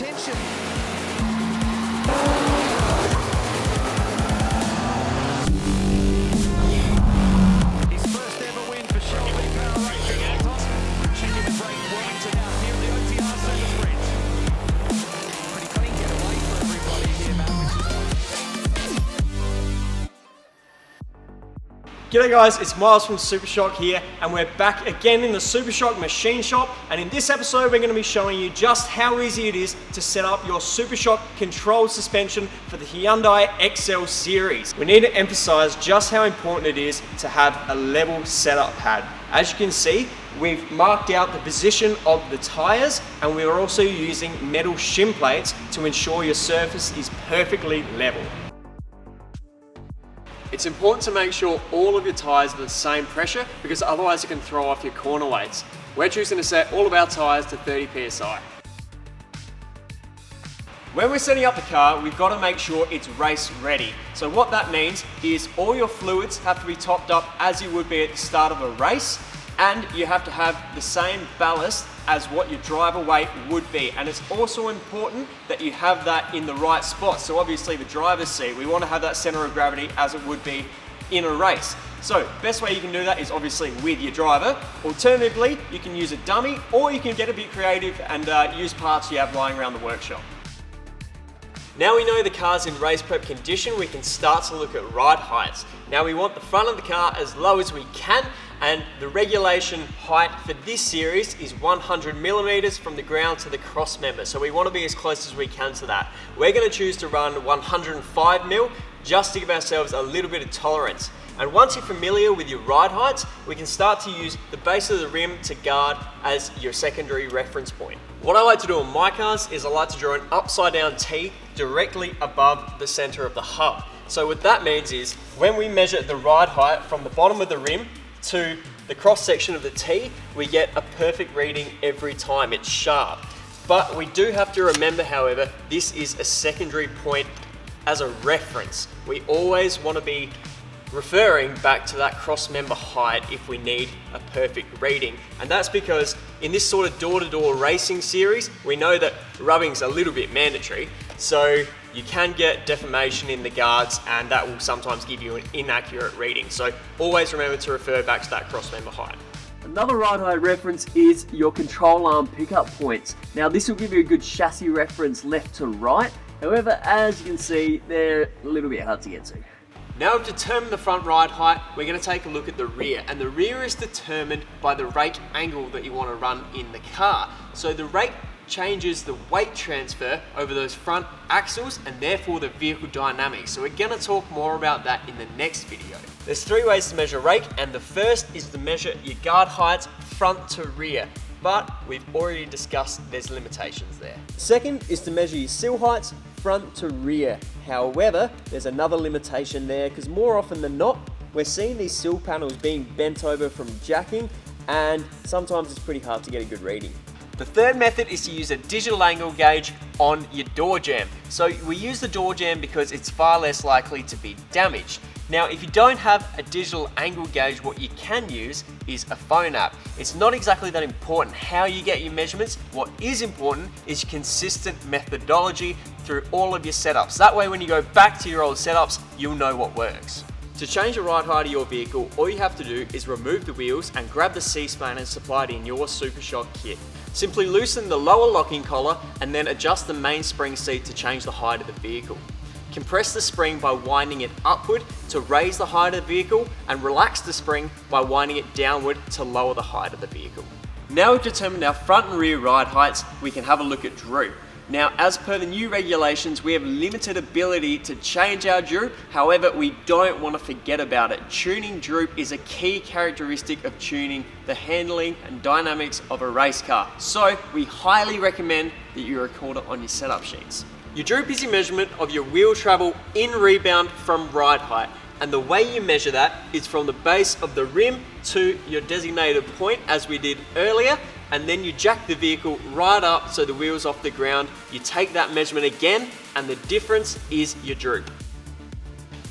attention. His first ever win for Shelby Power Racing. Checking with Ray Wellington out here at the OTR Super Sprint. Pretty clean getaway for everybody here, Matt, which is G'day guys, it's Myles from Supashock here, and we're back again in the Supashock machine shop. And in this episode, we're going to be showing you just how easy it is to set up your Supashock controlled suspension for the Hyundai Excel Series. We need to emphasize just how important it is to have a level setup pad. As you can see, we've marked out the position of the tires, and we are also using metal shim plates to ensure your surface is perfectly level. It's important to make sure all of your tyres are the same pressure, because otherwise it can throw off your corner weights. We're choosing to set all of our tyres to 30 psi. When we're setting up the car, we've got to make sure it's race ready. So what that means is all your fluids have to be topped up as you would be at the start of a race, and you have to have the same ballast as what your driver weight would be. And it's also important that you have that in the right spot. So obviously the driver's seat, we want to have that center of gravity as it would be in a race. So best way you can do that is obviously with your driver. Alternatively, you can use a dummy, or you can get a bit creative and use parts you have lying around the workshop. Now we know the car's in race prep condition, we can start to look at ride heights. Now we want the front of the car as low as we can, and the regulation height for this series is 100 millimeters from the ground to the cross member. So we want to be as close as we can to that. We're going to choose to run 105 mil just to give ourselves a little bit of tolerance. And once you're familiar with your ride heights, we can start to use the base of the rim to guard as your secondary reference point. What I like to do on my cars is I like to draw an upside down T directly above the center of the hub. So what that means is when we measure the ride height from the bottom of the rim to the cross section of the T, we get a perfect reading every time. It's sharp. But we do have to remember, however, this is a secondary point as a reference. We always want to be referring back to that cross member height if we need a perfect reading. And that's because in this sort of door-to-door racing series, we know that rubbing's a little bit mandatory. So you can get deformation in the guards, and that will sometimes give you an inaccurate reading. So always remember to refer back to that cross member height. Another ride height reference is your control arm pickup points. Now this will give you a good chassis reference left to right. However, as you can see, they're a little bit hard to get to. Now we've determined the front ride height, we're going to take a look at the rear. And the rear is determined by the rake angle that you want to run in the car. So the rake changes the weight transfer over those front axles and therefore the vehicle dynamics. So we're going to talk more about that in the next video. There's three ways to measure rake, and the first is to measure your guard heights front to rear. But we've already discussed there's limitations there. Second is to measure your sill heights front to rear. However, there's another limitation there, because more often than not, we're seeing these sill panels being bent over from jacking, and sometimes it's pretty hard to get a good reading. The third method is to use a digital angle gauge on your door jamb. So we use the door jamb because it's far less likely to be damaged. Now, if you don't have a digital angle gauge, what you can use is a phone app. It's not exactly that important how you get your measurements. What is important is consistent methodology through all of your setups. That way, when you go back to your old setups, you'll know what works. To change the ride height of your vehicle, all you have to do is remove the wheels and grab the C-spanner supplied in your Supashock kit. Simply loosen the lower locking collar and then adjust the main spring seat to change the height of the vehicle. Compress the spring by winding it upward to raise the height of the vehicle, and relax the spring by winding it downward to lower the height of the vehicle. Now we've determined our front and rear ride heights, we can have a look at droop. Now, as per the new regulations, we have limited ability to change our droop. However, we don't want to forget about it. Tuning droop is a key characteristic of tuning the handling and dynamics of a race car. So we highly recommend that you record it on your setup sheets. Your droop is your measurement of your wheel travel in rebound from ride height. And the way you measure that is from the base of the rim to your designated point, as we did earlier, and then you jack the vehicle right up so the wheel's off the ground. You take that measurement again, and the difference is your droop.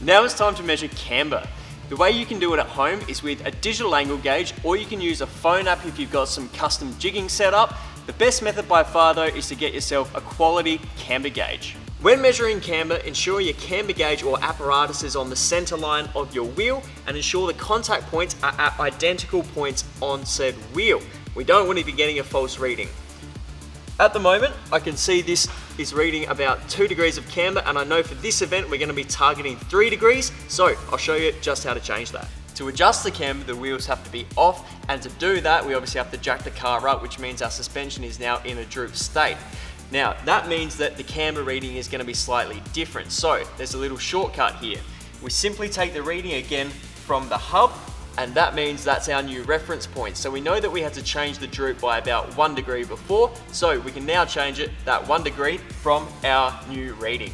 Now it's time to measure camber. The way you can do it at home is with a digital angle gauge, or you can use a phone app if you've got some custom jigging set up. The best method by far though is to get yourself a quality camber gauge. When measuring camber, ensure your camber gauge or apparatus is on the center line of your wheel and ensure the contact points are at identical points on said wheel. We don't want to be getting a false reading. At the moment, I can see this is reading about 2 degrees of camber, and I know for this event we're going to be targeting 3 degrees, so I'll show you just how to change that. To adjust the camber, the wheels have to be off, and to do that, we obviously have to jack the car up, which means our suspension is now in a droop state. Now, that means that the camber reading is going to be slightly different, so there's a little shortcut here. We simply take the reading again from the hub, and that means that's our new reference point. So we know that we had to change the droop by about 1 degree before, so we can now change it that 1 degree from our new reading.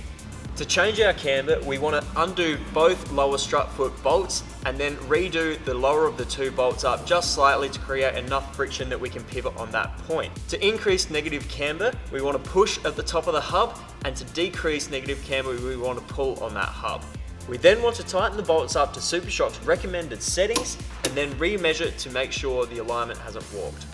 To change our camber, we want to undo both lower strut foot bolts and then redo the lower of the 2 bolts up just slightly to create enough friction that we can pivot on that point. To increase negative camber, we want to push at the top of the hub, and to decrease negative camber, we want to pull on that hub. We then want to tighten the bolts up to Supashock's recommended settings and then re-measure to make sure the alignment hasn't warped.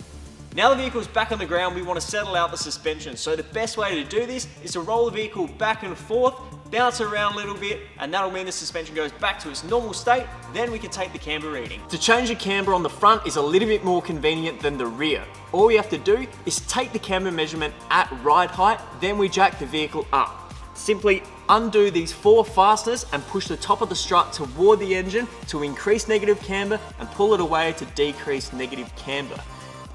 Now the vehicle's back on the ground, we want to settle out the suspension. So the best way to do this is to roll the vehicle back and forth, bounce around a little bit, and that'll mean the suspension goes back to its normal state. Then we can take the camber reading. To change the camber on the front is a little bit more convenient than the rear. All we have to do is take the camber measurement at ride height, then we jack the vehicle up. Simply undo these 4 fasteners and push the top of the strut toward the engine to increase negative camber and pull it away to decrease negative camber.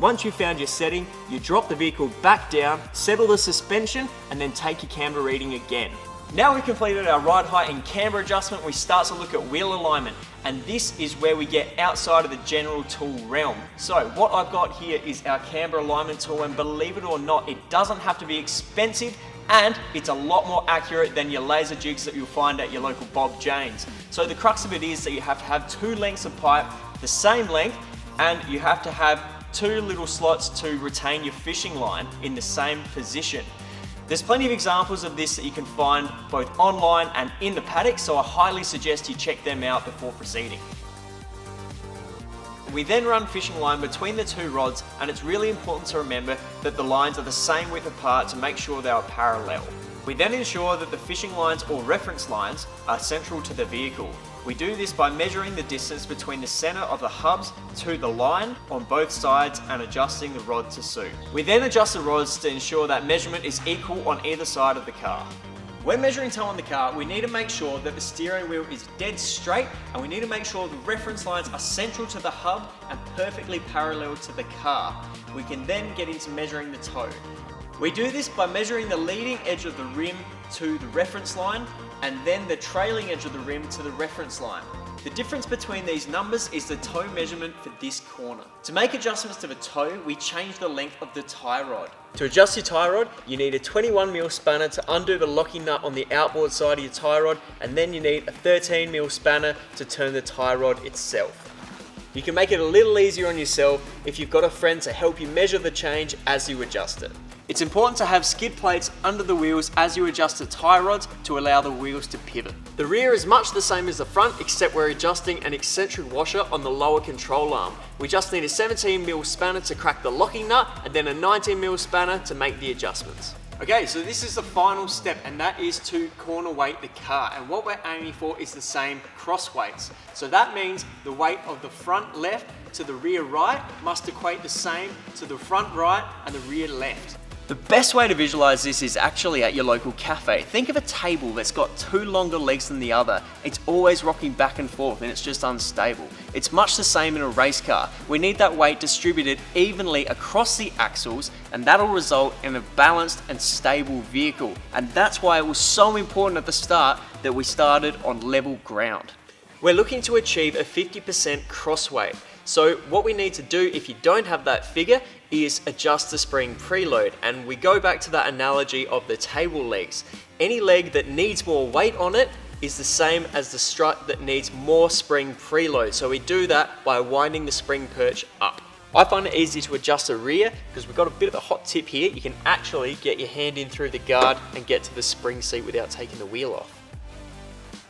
Once you've found your setting, you drop the vehicle back down, settle the suspension, and then take your camber reading again. Now we've completed our ride height and camber adjustment, we start to look at wheel alignment, and this is where we get outside of the general tool realm. So what I've got here is our camber alignment tool, and believe it or not, it doesn't have to be expensive, and it's a lot more accurate than your laser jigs that you'll find at your local Bob Jane's. So the crux of it is that you have to have 2 lengths of pipe the same length, and you have to have 2 little slots to retain your fishing line in the same position. There's plenty of examples of this that you can find both online and in the paddock, so I highly suggest you check them out before proceeding. We then run fishing line between the 2 rods, and it's really important to remember that the lines are the same width apart to make sure they are parallel. We then ensure that the fishing lines or reference lines are central to the vehicle. We do this by measuring the distance between the center of the hubs to the line on both sides and adjusting the rod to suit. We then adjust the rods to ensure that measurement is equal on either side of the car. When measuring toe on the car, we need to make sure that the steering wheel is dead straight, and we need to make sure the reference lines are central to the hub and perfectly parallel to the car. We can then get into measuring the toe. We do this by measuring the leading edge of the rim to the reference line and then the trailing edge of the rim to the reference line. The difference between these numbers is the toe measurement for this corner. To make adjustments to the toe, we change the length of the tie rod. To adjust your tie rod, you need a 21mm spanner to undo the locking nut on the outboard side of your tie rod, and then you need a 13mm spanner to turn the tie rod itself. You can make it a little easier on yourself if you've got a friend to help you measure the change as you adjust it. It's important to have skid plates under the wheels as you adjust the tie rods to allow the wheels to pivot. The rear is much the same as the front, except we're adjusting an eccentric washer on the lower control arm. We just need a 17mm spanner to crack the locking nut and then a 19mm spanner to make the adjustments. Okay, so this is the final step, and that is to corner weight the car, and what we're aiming for is the same cross weights. So that means the weight of the front left to the rear right must equate the same to the front right and the rear left. The best way to visualize this is actually at your local cafe. Think of a table that's got 2 longer legs than the other. It's always rocking back and forth and it's just unstable. It's much the same in a race car. We need that weight distributed evenly across the axles, and that'll result in a balanced and stable vehicle. And that's why it was so important at the start that we started on level ground. We're looking to achieve a 50% cross weight. So what we need to do if you don't have that figure is adjust the spring preload, and we go back to that analogy of the table legs. Any leg that needs more weight on it is the same as the strut that needs more spring preload. So we do that by winding the spring perch up. I find it easy to adjust the rear because we've got a bit of a hot tip here. You can actually get your hand in through the guard and get to the spring seat without taking the wheel off.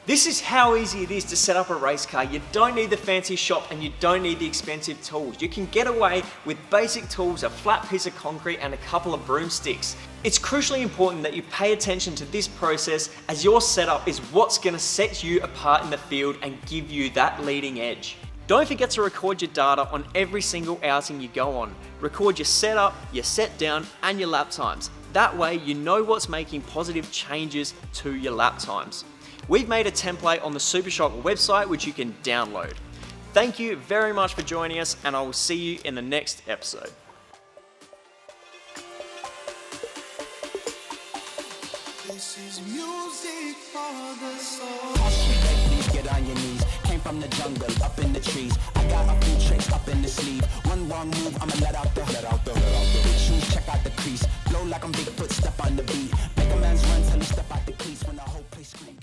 This is how easy it is to set up a race car. You don't need the fancy shop and you don't need the expensive tools. You can get away with basic tools, a flat piece of concrete and a couple of broomsticks. It's crucially important that you pay attention to this process, as your setup is what's going to set you apart in the field and give you that leading edge. Don't forget to record your data on every single outing you go on. Record your setup, your set down and your lap times. That way you know what's making positive changes to your lap times. We've made a template on the Supashock website which you can download. Thank you very much for joining us, and I will see you in the next episode. This is music for the soul. Please get on your knees. Came from the jungle, up in the trees. I got a few tricks up in the sleeve. One wrong move, I'ma let out the big shoes, check out the crease. Blow like I'm Bigfoot, step on the beat. Make a man's run till he step out the crease when the whole place scream.